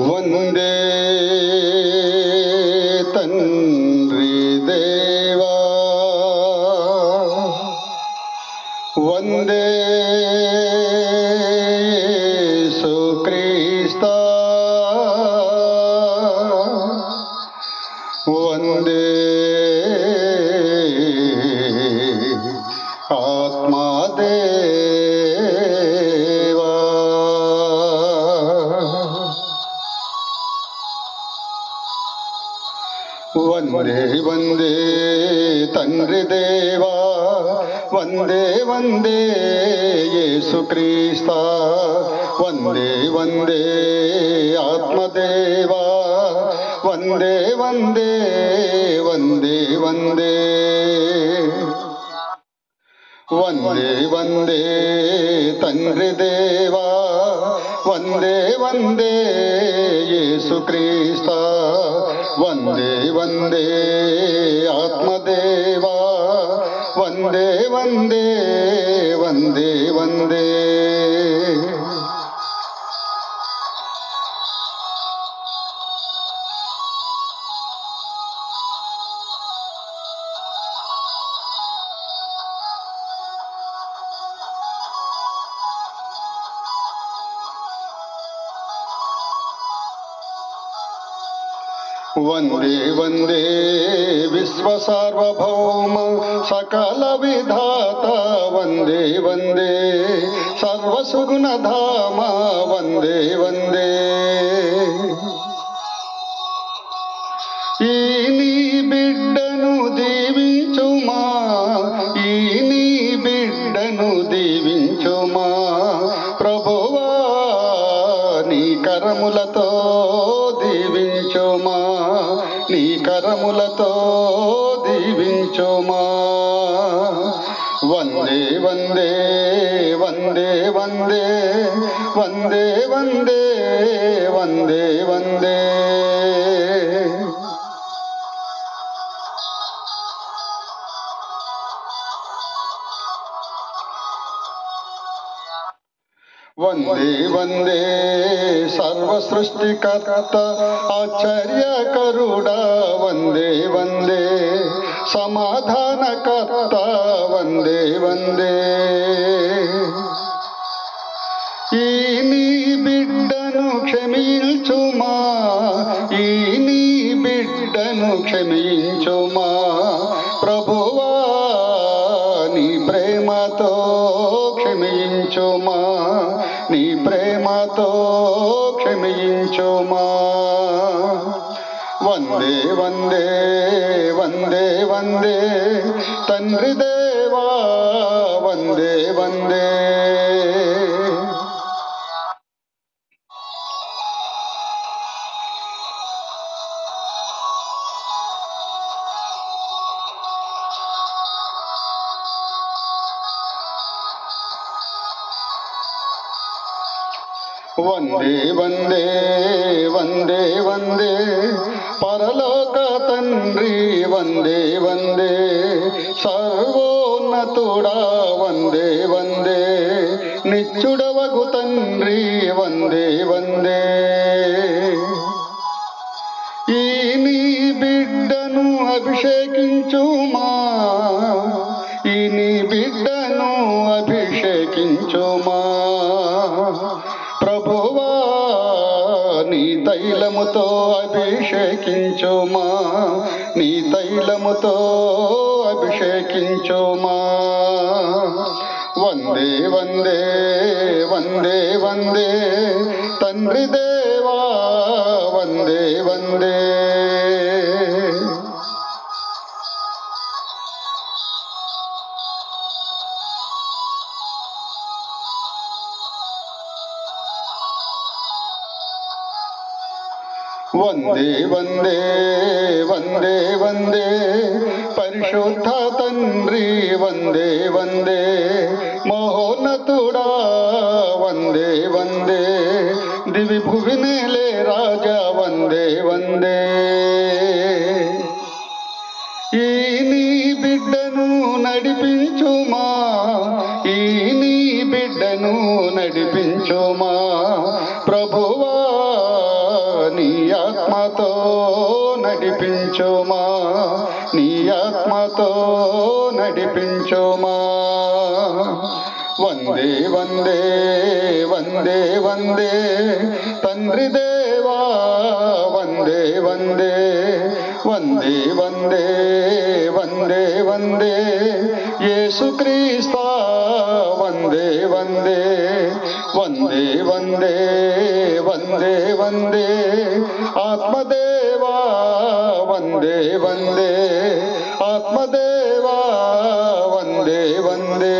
వందే తండ్రి దేవా, వందే యేసుక్రీస్తా, వందే ఆత్మదేవా. వందే వందే తండ్రి దేవా, వందే వందే యేసుక్రీస్తా, వందే వందే ఆత్మదేవా, వందే వందే వందే వందే వందే వందే తండ్రి దేవా, వందే వందే యేసుక్రీస్తా, వందే వందే ఆత్మదేవా, వందే వందే వందే వందే. వందే వందే విశ్వసార్వభౌమ సకల విధాత, వందే వందే సర్వసుగుణధామ, వందే వందే. ఈ నీ బిడ్డను దీవించుమా, ఈ నీ బిడ్డను దీవించుమా ప్రభువా, నీ కరములతో దీవించుమా, నీ కరములతో దీవించుమా. వందే వందే వందే వందే వందే వందే వందే వందే. వందే వందే సర్వసృష్టికర్త ఆశ్చర్యకరుడా, వందే వందే సమాధానకర్త, వందే వందే. ఈ నీ బిడ్డను క్షమించుమా, ఈ నీ బిడ్డను క్షమించుమా ప్రభువా, నీ ప్రేమతో క్షమించుమా, నీ ప్రేమతో క్షమించుమా. వందే వందే వందే వందే తండ్రి దేవా, వందే వందే. వందే వందే వందే వందే పరలోక తండ్రి, వందే వందే సర్వోన్నతుడా, వందే వందే నిత్యుడవగు తండ్రి, వందే వందే. ఈ నీ బిడ్డను అభిషేకించుమా, ఈ నీ బిడ్డను అభిషేకించుమా ప్రభువా, నీ తైలముతో అభిషేకించుమా, నీ తైలముతో అభిషేకించుమా. వందే వందే వందే వందే తండ్రి దేవా, వందే వందే. వందే వందే వందే వందే పరిశుద్ధ తండ్రి వందే వందే మహోన్నతుడా వందే వందే దివి భువినేలే రాజా వందే వందే ఈ నీ బిడ్డను నడిపించుమా ఈ నీ బిడ్డను నడిపించుమా ప్రభువా నీ ఆత్మతో నడిపించుమా నీ ఆత్మతో నడిపించుమా వందే వందే వందే వందే తండ్రి దేవా వందే వందే వందే వందే వందే వందే యేసుక్రీస్తా వందే వందే వందే వందే వందే వందే ఆత్మదేవా వందే వందే ఆత్మదేవా వందే వందే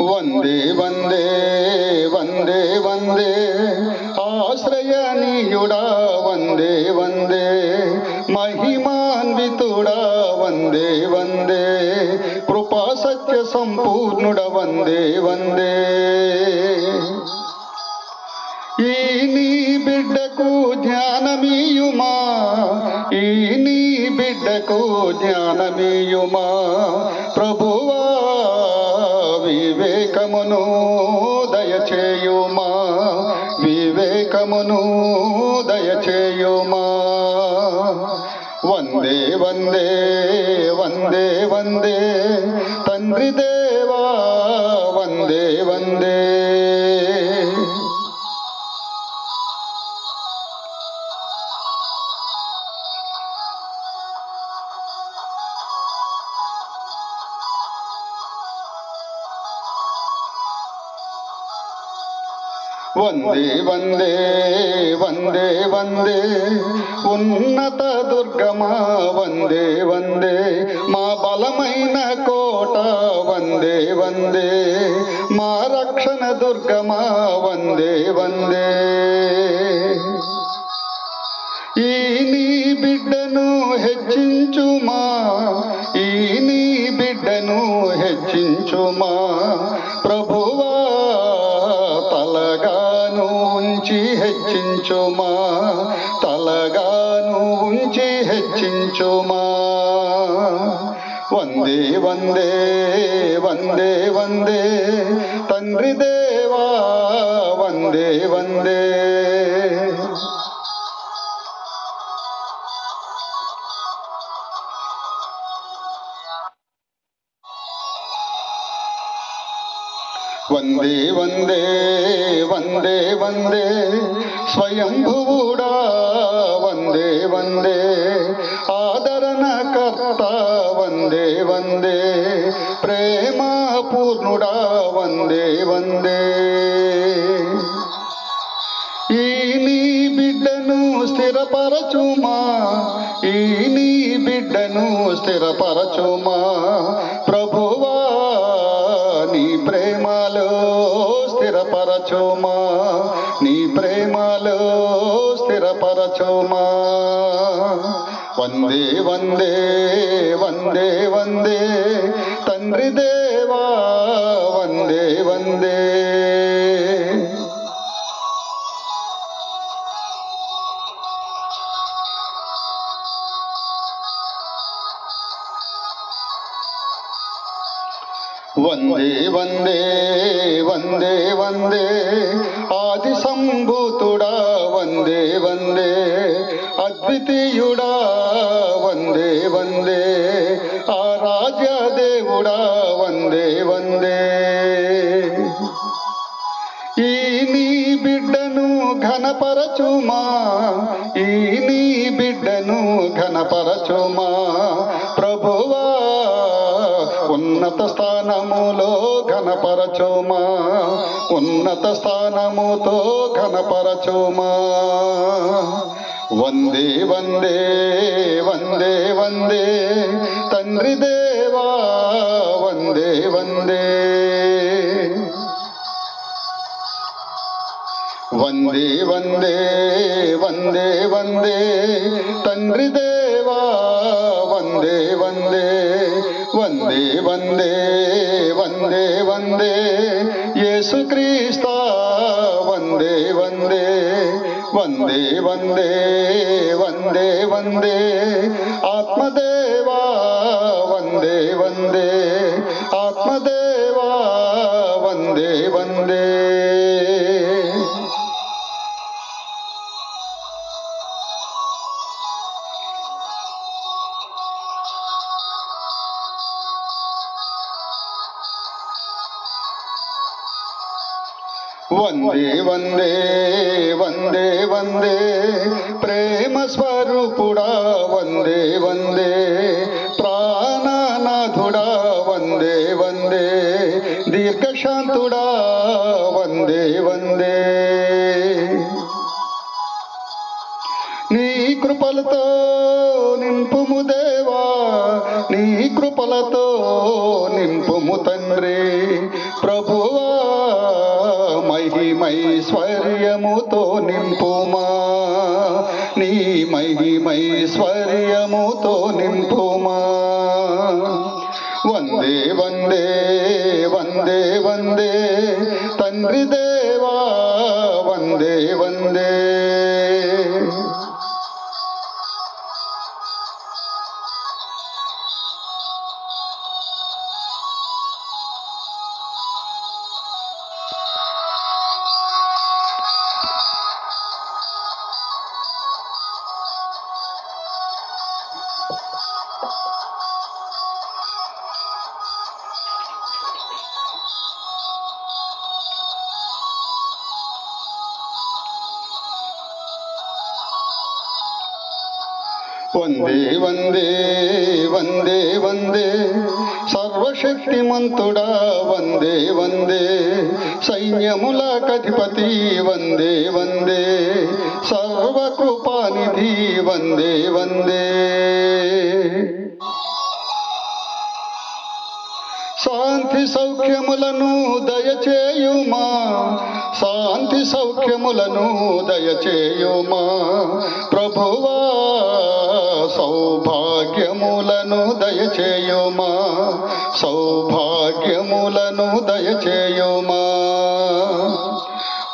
వందే వందే వందే వందే ఆశ్రయనీయుడా వందే వందే మహిమాన్వితుడా వందే వందే కృపా సత్య సంపూర్ణుడ వందే వందే ఈ నీ బిడ్డకు జ్ఞానమీయుమా ఈ నీ బిడ్డకు జ్ఞానమీయుమా ప్రభువా వివేకమును దయచేయుమా వివేకమును దయచేయుమా వందే వందే వందే వందే తండ్రి దేవా వందే వందే వందే వందే వందే వందే ఉన్నత దుర్గమా వందే వందే మా బలమైన కోట వందే వందే మా రక్షణ దుర్గమా వందే వందే ఈ నీ బిడ్డను హెచ్చించుమా ఈ నీ బిడ్డను హెచ్చించుమా ప్రభువా తలగాను ఉంచి హెచ్చించుమా తలగాను ఉంచి హెచ్చించుమా వందే వందే వందే వందే తండ్రి దేవా వందే వందే వందే వందే వందే వందే స్వయంభువుడా వందే వందే ఆదరణకర్త వందే వందే ప్రేమ పూర్ణుడా వందే వందే ఈ నీ బిడ్డను స్థిరపరచుమా ఈ నీ బిడ్డను స్థిరపరచుమా ప్రభువా నీ ప్రేమలో స్థిరపరచుమా నీ ప్రేమలో స్థిరపరచుమా వందే వందే వందే వందే తండ్రి దేవా వందే వందే వందే వందే వందే వందే ఆది సంభూతుడా వందే వందే అద్వితీయుడా వందే వందే ఆరాధ్య దేవుడా వందే వందే ఈ నీ బిడ్డను ఘనపరచుమా ఈ నీ బిడ్డను ఘనపరచుమా ప్రభువా ఉన్నత స్థానములో ఘనపరచుమా, ఉన్నత స్థానముతో ఘనపరచుమా. వందే వందే వందే వందే తండ్రి దేవా, వందే వందే వందే వందే వందే వందే తండ్రి దేవా, వందే వందే వందే వందే వందే వందే యేసుక్రీస్తా, వందే వందే వందే వందే వందే వందే ఆత్మదేవా, వందే వందే ఆత్మదేవా, వందే వందే. వందే వందే వందే వందే ప్రేమ స్వరూపుడా, వందే వందే ప్రాణనాథుడా, వందే వందే దీర్ఘశాంతుడా, వందే వందే. నీ కృపలతో నింపుము దేవా, నీ కృపలతో నింపుము తండ్రి. ప్రభువా మహిమైశ్వర్యముతో నింపుమా, నీ మహిమైశ్వర్యముతో నింపుమా. వందే వందే వందే వందే తండ్రి దేవా, వందే వందే. వందే వందే వందే వందే సర్వశక్తిమంతుడా, వందే వందే సైన్యములకధిపతి, వందే వందే సర్వకృపానిధి, వందే వందే. శాంతి సౌఖ్యములను దయచేయుమా, శాంతి సౌఖ్యములను దయచేయుమా. ప్రభువా సౌభాగ్యములను దయచేయుమా, సౌభాగ్యములను దయచేయుమా.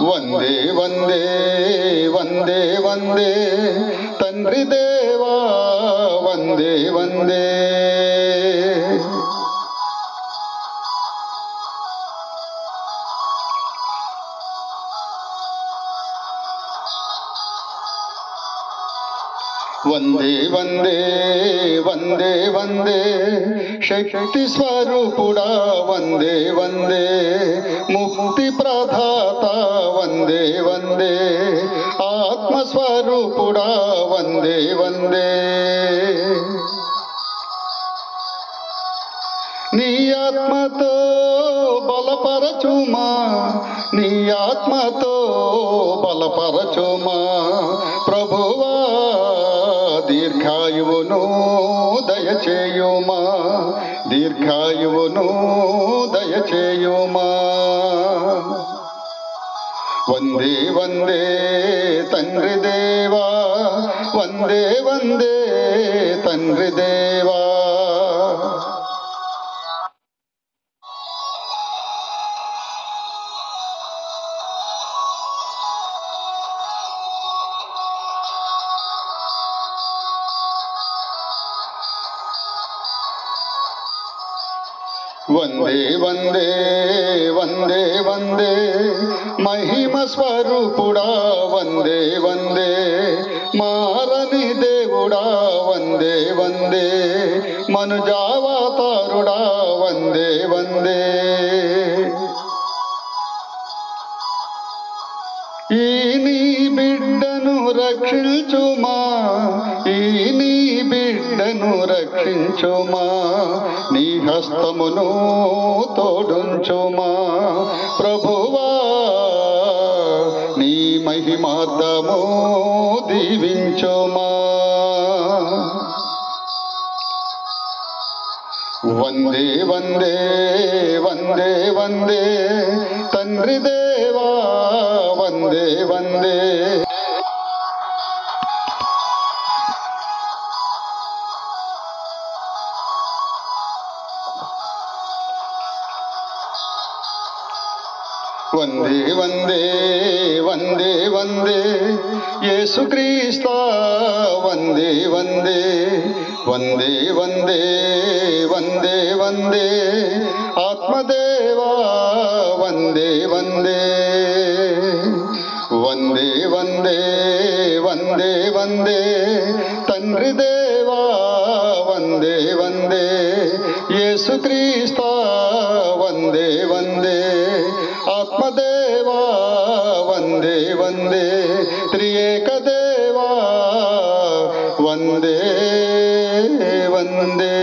వందే వందే వందే వందే తండ్రి దేవా, వందే వందే. వందే వందే వందే వందే శక్తి స్వరూపుడా, వందే వందే ముక్తి ప్రదాత, వందే వందే ఆత్మస్వరూపుడా, వందే వందే. నీ ఆత్మతో బలపరచుమా, నీ ఆత్మతో బలపరచుమా. ప్రభువా దీర్ఘాయువును దయచేయుమా, దీర్ఘాయువును దయచేయుమా. వందే వందే తండ్రి దేవా, వందే వందే తండ్రి దేవా. వందే వందే వందే వందే మహిమ స్వరూపుడా, వందే వందే మారని దేవుడా, వందే వందే మనుజావతారుడా, వందే వందే. ఈ నీ బిడ్డను రక్షించుమా, ఈ నీ బిడ్డ బిడ్డను రక్షించుమా, నీ హస్తమును తోడుంచుమా ప్రభువా, నీ మహిమార్థము దీవించుమా. వందే వందే వందే వందే తండ్రి దేవా, వందే వందే. వందే వందే వందే వందే యేసుక్రీస్తా, వందే వందే వందే వందే వందే వందే ఆత్మదేవా, వందే వందే వందే వందే వందే వందే తండ్రి దేవా, వందే వందే యేసుక్రీస్తా, వందే వందే ఆత్మదేవా, వందే వందే త్రియేక దేవా, వందే వందే.